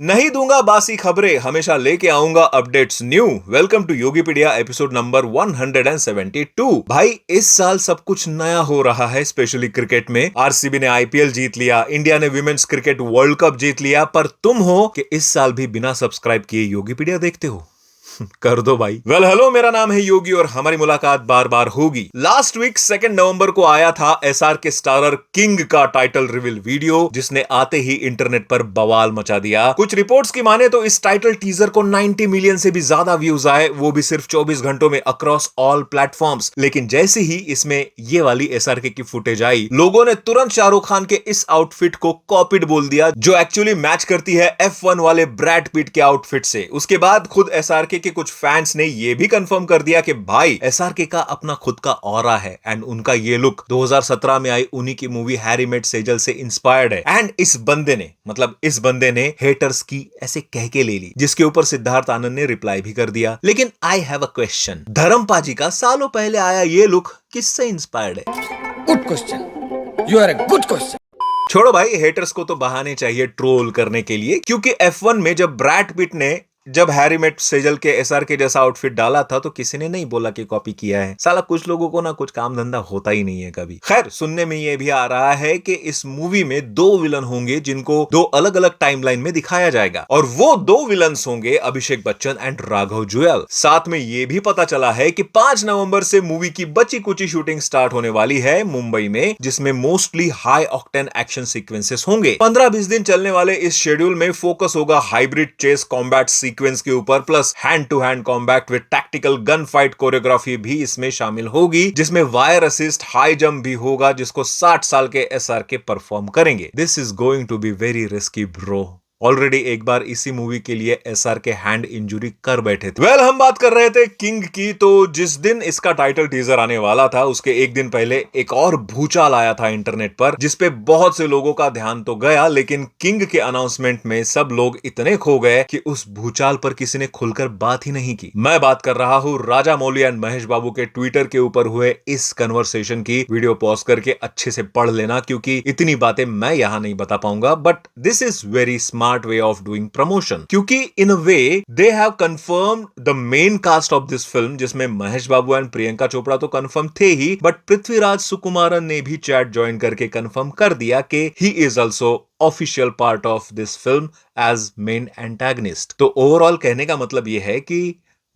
नहीं दूंगा बासी खबरें, हमेशा लेके आऊंगा updates new. Welcome to Yogipedia episode number 172। भाई इस साल सब कुछ नया हो रहा है, स्पेशली क्रिकेट में। आरसीबी ने आईपीएल जीत लिया, इंडिया ने विमेन्स क्रिकेट वर्ल्ड कप जीत लिया, पर तुम हो कि इस साल भी बिना सब्सक्राइब किए योगीपीडिया देखते हो। कर दो भाई। वेल हेलो, मेरा नाम है योगी और हमारी मुलाकात बार बार होगी। लास्ट वीक 2 नवंबर को आया था एसआर के स्टारर किंग का टाइटल रिवील वीडियो, जिसने आते ही इंटरनेट पर बवाल मचा दिया। कुछ रिपोर्ट्स की माने तो इस टाइटल टीजर को 90 मिलियन से भी ज्यादा व्यूज आए, वो भी सिर्फ 24 घंटों में अक्रॉस ऑल प्लेटफॉर्म्स। लेकिन जैसे ही इसमें ये वाली एसआरके की फुटेज आई, लोगों ने तुरंत शाहरुख खान के इस आउटफिट को कॉपीड बोल दिया, जो एक्चुअली मैच करती है F1 वाले ब्रैड पिट के आउटफिट से। उसके बाद खुद एसआरके के कुछ फैंस ने यह भी कंफर्म कर दिया कि भाई एसआरके का अपना खुद का ऑरा है एंड उनका ये लुक 2017 में आई उन्हीं की मूवी हैरी मेट सेजल से इंस्पायर्ड है। एंड इस बंदे ने हेटर्स की ऐसे कह के ले ली, जिसके ऊपर सिद्धार्थ आनंद ने रिप्लाई भी कर दिया। लेकिन I have a question, Dharmapa जी का सालों पहले आया ये लुक किससे इंस्पायर्ड है? Good question, you are a good question. छोड़ो भाई, हेटर्स को तो बहाने चाहिए ट्रोल करने के लिए, क्योंकि F1 में जब ब्रैड पिट ने जब हैरी मेट सेजल के एसआर के जैसा आउटफिट डाला था तो किसी ने नहीं बोला कि कॉपी किया है। साला कुछ लोगों को ना कुछ काम धंधा होता ही नहीं है कभी। खैर, सुनने में ये भी आ रहा है कि इस मूवी में 2 विलन होंगे, जिनको 2 अलग अलग टाइमलाइन में दिखाया जाएगा, और वो 2 विलन्स होंगे अभिषेक बच्चन एंड राघव जुएल। साथ में ये भी पता चला है कि 5 नवंबर से मूवी की बची कुची शूटिंग स्टार्ट होने वाली है मुंबई में, जिसमें mostly high octane action sequences होंगे। 15-20 दिन चलने वाले इस शेड्यूल में फोकस होगा हाइब्रिड चेस कॉम्बैट सीक्वेंस के ऊपर, plus hand to hand combat with tactical gun fight choreography भी इसमें शामिल होगी, जिसमें वायर असिस्ट हाई जंप भी होगा, जिसको 60 साल के एसआरके परफॉर्म करेंगे। This is going to be very risky bro. Already एक बार इसी मूवी के लिए एसआर के हैंड इंजुरी कर बैठे थे। वेल, हम बात कर रहे थे किंग की, तो जिस दिन इसका टाइटल टीजर आने वाला था उसके एक दिन पहले एक और भूचाल आया था इंटरनेट पर, जिसपे बहुत से लोगों का ध्यान तो गया, लेकिन किंग के अनाउंसमेंट में सब लोग इतने खो गए कि उस भूचाल पर किसी ने खुलकर बात ही नहीं की। मैं बात कर रहा हूं राजा मौली एंड महेश बाबू के ट्विटर के ऊपर हुए इस कन्वर्सेशन की। वीडियो पॉज करके अच्छे से पढ़ लेना, क्योंकि इतनी बातें मैं यहां नहीं बता पाऊंगा, but this is very smart way of doing promotion, क्योंकि in a way they have confirmed the main cast of this film, जिसमें महेश बाबू एंड प्रियंका चोपड़ा तो कंफर्म थे ही, बट पृथ्वीराज सुकुमारन ने भी चैट ज्वाइन करके कंफर्म कर दिया कि he is also official part of this film as main antagonist. तो ओवरऑल कहने का मतलब यह है कि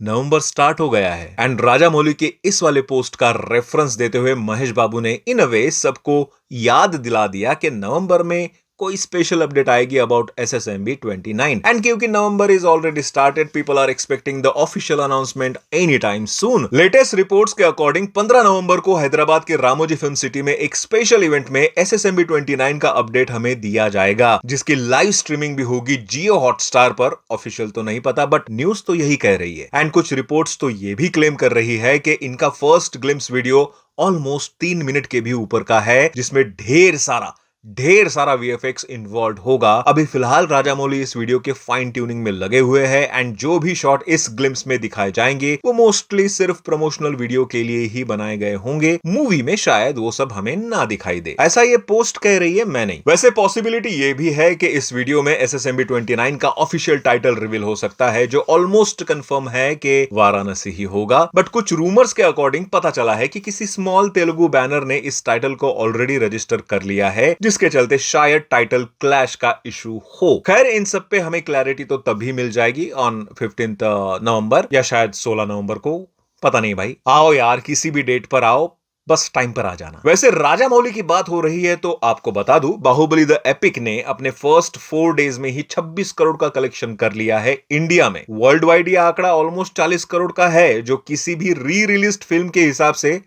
नवंबर स्टार्ट हो गया है, एंड राजा मौली के इस वाले पोस्ट का रेफरेंस देते हुए महेश बाबू ने इन अ वे सबको याद दिला दिया कि नवंबर में कोई स्पेशल अपडेट आएगी अबाउट SSMB 29। एंड क्योंकि November is already started, people are expecting the official announcement any time soon. Latest reports के अकॉर्डिंग 15 नवंबर को हैदराबाद के रामोजी फिल्म सिटी में एक स्पेशल इवेंट में SSMB 29 का अपडेट हमें दिया जाएगा, जिसकी लाइव स्ट्रीमिंग भी होगी जियो हॉटस्टार पर। ऑफिशियल तो नहीं पता, बट न्यूज तो यही कह रही है। एंड कुछ रिपोर्ट्स तो ये भी क्लेम कर रही है कि इनका first glimpse video almost 3 minute के भी ऊपर का है, जिसमें ढेर सारा VFX इन्वॉल्व होगा। अभी फिलहाल राजा मौली इस वीडियो के फाइन ट्यूनिंग में लगे हुए हैं, एंड जो भी शॉट इस ग्लिम्स में दिखाए जाएंगे वो मोस्टली सिर्फ प्रमोशनल वीडियो के लिए ही बनाए गए होंगे। मूवी में शायद वो सब हमें ना दिखाई दे, ऐसा ये पोस्ट कह रही है, मैं नहीं। वैसे पॉसिबिलिटी ये भी है कि इस वीडियो में SSMB 29 का ऑफिशियल टाइटल रिवील हो सकता है, जो ऑलमोस्ट कंफर्म है कि वाराणसी ही होगा। बट कुछ रूमर्स के अकॉर्डिंग पता चला है कि किसी स्मॉल तेलुगु बैनर ने इस टाइटल को ऑलरेडी रजिस्टर कर लिया है, जिसके चलते शायद टाइटल क्लैश का इशू हो। खैर, इन सब पे हमें क्लैरिटी तो तभी मिल जाएगी ऑन 15 नवंबर या शायद 16 नवंबर को, पता नहीं भाई। आओ यार, किसी भी डेट पर आओ, बस टाइम पर आ जाना। वैसे राजा मौली की बात हो रही है तो आपको बता दूं, बाहुबली द एपिक ने अपने फर्स्ट 4 डेज में ही 26 करोड़ का कलेक्शन कर लिया है इंडिया में। वर्ल्ड वाइड यह आंकड़ा ऑलमोस्ट 40 करोड़ का है, जो किसी भी री रिलीज्ड फिल्म के हिसाब से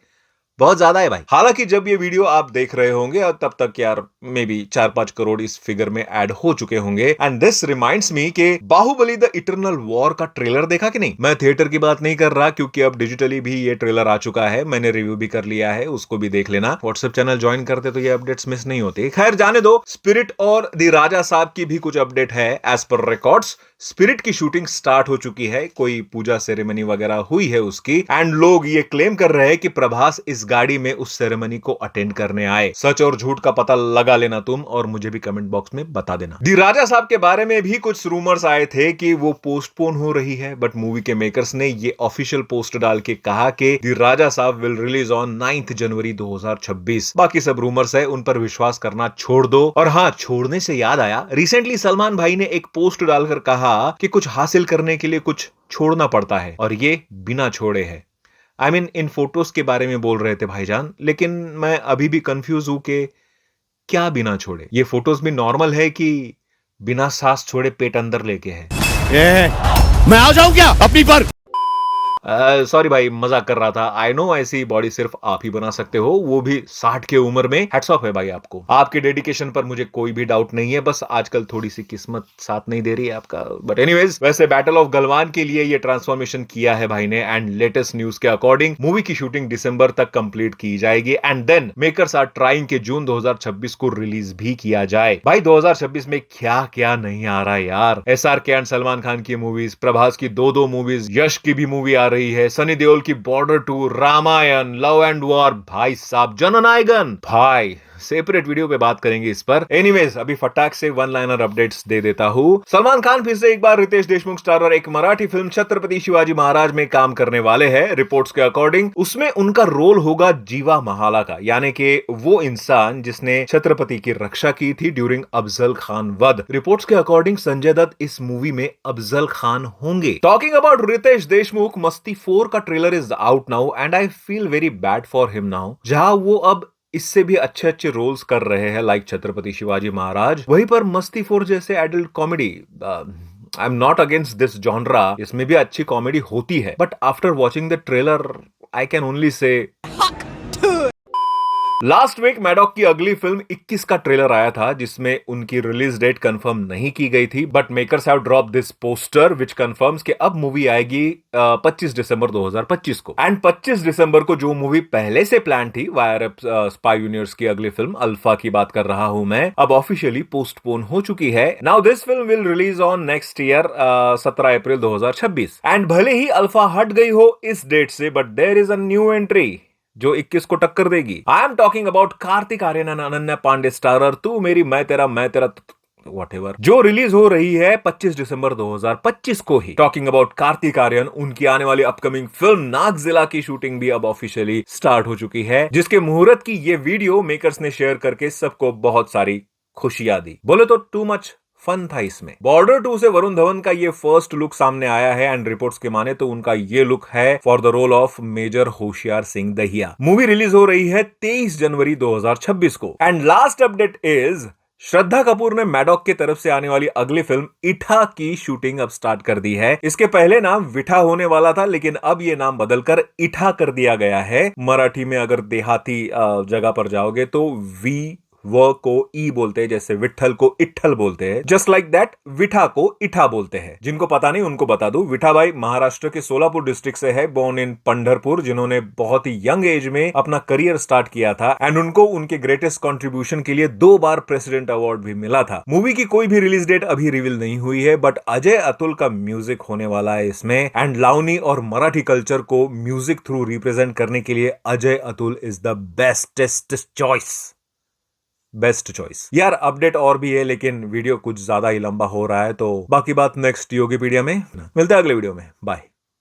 बहुत ज्यादा है भाई। हालांकि जब ये वीडियो आप देख रहे होंगे और तब तक यार मे बी 4-5 करोड़ इस फिगर में ऐड हो चुके होंगे। एंड दिस रिमाइंड्स मी कि बाहुबली द इटर्नल वॉर का ट्रेलर देखा कि नहीं? मैं थिएटर की बात नहीं कर रहा, क्योंकि अब डिजिटली भी ये ट्रेलर आ चुका है, मैंने रिव्यू भी कर लिया है, उसको भी देख लेना। व्हाट्सएप चैनल ज्वाइन करते तो ये अपडेट्स मिस नहीं होती। खैर जाने दो, स्पिरिट और द राजा साहब की भी कुछ अपडेट है। एज पर रिकॉर्ड्स स्पिरिट की शूटिंग स्टार्ट हो चुकी है, कोई पूजा सेरेमनी वगैरह हुई है उसकी, एंड लोग ये क्लेम कर रहे हैं कि प्रभास इस गाड़ी में उस सेरेमनी को अटेंड करने आए। सच और झूठ का पता लगा लेना तुम और मुझे भी कमेंट बॉक्स में बता देना। दी राजा साहब के बारे में भी कुछ रूमर्स आए थे कि वो पोस्टपोन हो रही है, बट मूवी के मेकर्स ने ये ऑफिशियल पोस्ट डाल के कहा कि दी राजा साहब विल रिलीज ऑन 9 जनवरी 2026। बाकी सब रूमर्स है, उन पर विश्वास करना छोड़ दो। और हाँ, छोड़ने से याद आया, रिसेंटली सलमान भाई ने एक पोस्ट डालकर कहा कि कुछ हासिल करने के लिए कुछ छोड़ना पड़ता है, और ये बिना छोड़े है। आई मीन इन फोटोज के बारे में बोल रहे थे भाईजान, लेकिन मैं अभी भी कंफ्यूज हूं कि क्या बिना छोड़े। ये फोटोज भी नॉर्मल है कि बिना सांस छोड़े पेट अंदर लेके है? मैं आ जाऊं क्या अपनी पर? सॉरी भाई, मजाक कर रहा था। आई नो ऐसी बॉडी सिर्फ आप ही बना सकते हो, वो भी 60 के उम्र में। हैट्स ऑफ है भाई आपको, आपके डेडिकेशन पर मुझे कोई भी डाउट नहीं है, बस आजकल थोड़ी सी किस्मत साथ नहीं दे रही है आपका। बट एनीवेज, वैसे बैटल ऑफ गलवान के लिए ये ट्रांसफॉर्मेशन किया है भाई ने, एंड लेटेस्ट न्यूज के अकॉर्डिंग मूवी की शूटिंग दिसंबर तक कंप्लीट की जाएगी, and then makers are trying के जून 2026 को रिलीज भी किया जाए। भाई 2026 में क्या क्या नहीं आ रहा है यार। SRK एंड सलमान खान की मूवीज, प्रभास की दो मूवीज, यश की भी मूवी आ रही है, सनी देओल की बॉर्डर 2, रामायण, लव एंड वॉर, भाई साहब जननायकन। भाई सेपरेट वीडियो पे बात करेंगे इस पर। एनीवेज, अभी फटाक से वन लाइनर अपडेट्स दे देता हूं। सलमान खान फिर से एक बार रितेश देशमुख स्टारर एक मराठी फिल्म छत्रपति शिवाजी महाराज में काम करने वाले हैं। रिपोर्ट्स के अकॉर्डिंग उसमें उनका रोल होगा जीवा महाला का, यानी कि वो इंसान जिसने छत्रपति की रक्षा की थी ड्यूरिंग अफजल खान वध। रिपोर्ट्स के अकॉर्डिंग संजय दत्त इस मूवी में अफजल खान होंगे। टॉकिंग अबाउट रितेश देशमुख, मस्ती 4 का trailer is out now and I feel very bad for him now, जहां वो अब इससे भी अच्छे अच्छे रोल्स कर रहे हैं लाइक छत्रपति शिवाजी महाराज। वहीं पर मस्ती 4 जैसे adult comedy, I am not against this genre, इसमें भी अच्छी कॉमेडी होती है, but after watching the trailer I can only say last week Maddock की अगली फिल्म 21 का ट्रेलर आया था, जिसमें उनकी रिलीज डेट कंफर्म नहीं की गई थी, but makers have drop this poster which confirms कि अब मूवी आएगी 25 दिसंबर 2025 को। एंड 25 दिसंबर को जो मूवी पहले से प्लान थी, वायरअप स्पाई यूनिवर्स की अगली फिल्म अल्फा की बात कर रहा हूं मैं, अब ऑफिशियली पोस्टपोन हो चुकी है। Now this film will release on next year 17 April 2026। And भले ही अल्फा हट गई हो इस डेट से, but there is a new entry जो 21 को टक्कर देगी। I am talking about Kartik Aaryan and Ananya Pandey starrer Tu Meri मैं तेरा व्हाटएवर, जो रिलीज हो रही है 25 दिसंबर 2025 को ही। टॉकिंग अबाउट कार्तिक आर्यन, उनकी आने वाली अपकमिंग फिल्म नागजिला की शूटिंग भी अब ऑफिशियली स्टार्ट हो चुकी है, जिसके मुहूर्त की ये वीडियो मेकर्स ने शेयर करके सबको बहुत सारी खुशियां दी। बोले तो टू मच फन था इसमें। बॉर्डर 2 से वरुण धवन का ये फर्स्ट लुक सामने आया है, एंड रिपोर्ट्स के माने तो उनका ये लुक है for the role of major Hoshiyar Singh Dahiya. Movie release हो रही है 23 जनवरी 2026 को। And last update is Shraddha Kapoor ने मैडॉक की तरफ से आने वाली अगली फिल्म इठा की शूटिंग अब स्टार्ट कर दी है। इसके पहले नाम विठा होने वाला था, लेकिन अब ये नाम बदलकर इठा कर दिया गया है। मराठी में अगर देहाती जगह पर जाओगे तो वी व को ई बोलते हैं, जैसे विठल को इठल बोलते हैं, जस्ट लाइक दैट विठा को इठा बोलते हैं। जिनको पता नहीं उनको बता दूं, विठा भाई महाराष्ट्र के सोलापुर डिस्ट्रिक्ट से है, बोर्न इन पंढरपुर, जिन्होंने बहुत ही यंग एज में अपना करियर स्टार्ट किया था, एंड उनको उनके ग्रेटेस्ट कंट्रीब्यूशन के लिए 2 बार प्रेसिडेंट अवार्ड भी मिला था। मूवी की कोई भी रिलीज डेट अभी रिवील नहीं हुई है, बट अजय अतुल का म्यूजिक होने वाला है इसमें, एंड लावनी और मराठी कल्चर को म्यूजिक थ्रू रिप्रेजेंट करने के लिए Ajay Atul is the best choice यार। अपडेट और भी है, लेकिन वीडियो कुछ ज्यादा ही लंबा हो रहा है, तो बाकी बात नेक्स्ट योगीपीडिया में मिलते हैं अगले वीडियो में। बाय।